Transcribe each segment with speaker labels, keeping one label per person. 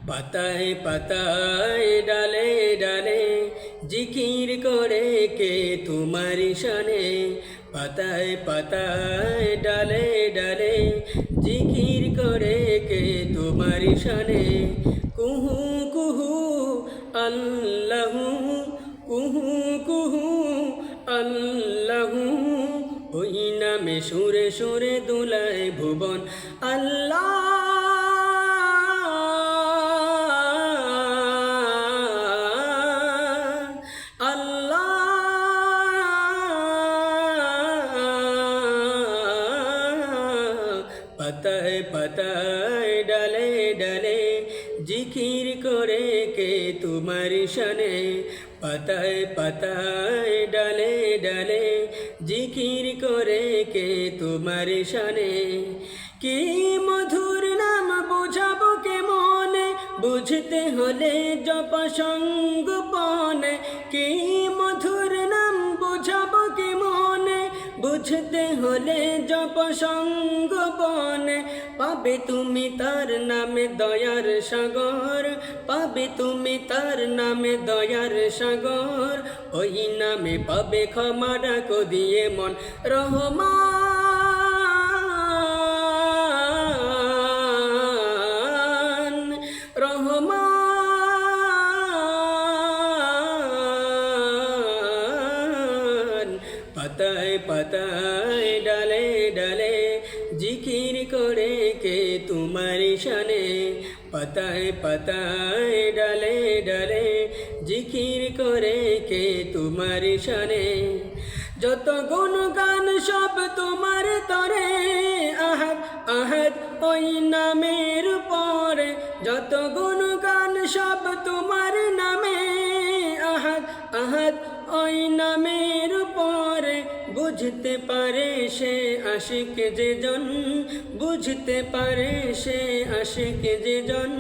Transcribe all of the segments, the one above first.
Speaker 1: পাতায় পাতায় ডালে ডালে জিকির করে কে তোমার শানে। পাতায় পাতায় ডালে ডালে জিকির করে কে তোমার শানে। কুহু কুহু আল্লাহু, কুহু কুহু আল্লাহু, ওই নামে সুরে সুরে দুলায় ভুবন। আল্লাহ পাতায় পাতায় ডালে ডালে জিকির করে কে তোমার শানে। পাতায় পাতায় ডালে ডালে জিকির করে কে তোমার শানে। কি মধুর নাম বুঝাবো কে মনে, বুঝতে হলে জপ সঙ্গোপনে। কি মধুর নাম বুঝাবো কে মনে, বুঝতে হলে জপ সঙ্গোপনে। পাবে তুমি তার নামে দয়ার সাগর, পাবে তুমি তার নামে দয়ার সাগর। ওই নামে পাবে ক্ষমা ডাকো দিয়ে মন। রহমান রহমান, পাতায় পাতায় ডালে ডালে জিকির করে কে তোমার শানে। পাতায় পাতায় ডালে ডালে জিকির করে কে তোমার শানে। যত গুণগান সব তোমার তরে, আহাদ আহাদ ওই নামের পরে। যত গুণগান সব তোমার নামে, আহাদ আহাদ ওই নামের পরে। বুঝতে পারে সে আশিক যে জন, বুঝতে পারে সে আশিক যে জন।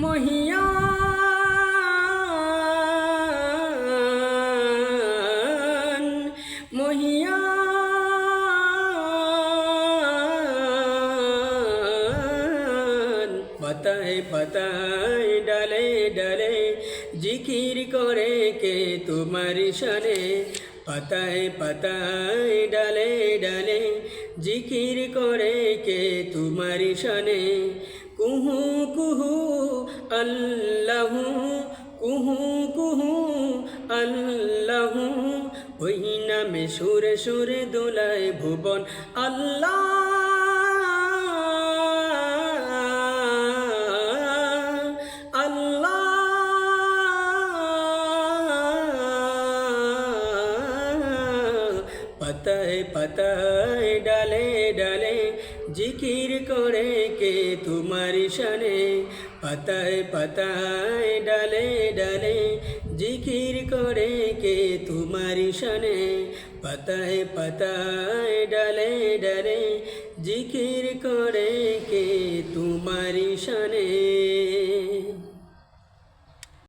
Speaker 1: মহিয়ান মহিয়ান, পাতায় পাতায় ডালে ডালে জিকির করে কে তোমার শানে। পাতায় পাতায় ডালে ডালে জিকির করে কে তোমার শানে। কুহু কুহু আল্লাহু, কুহু কুহু আল্লাহু, ওই নামে সুরে সুরে দোলায় ভুবন। আল্লাহ পাতায় পাতায় ডালে ডালে জিকির করে কে তোমার শানে। পাতায় পাতায় ডালে ডালে জিকির করে কে তোমার শানে। পাতায় পাতায় ডালে ডালে জিকির করে কে তোমার শানে।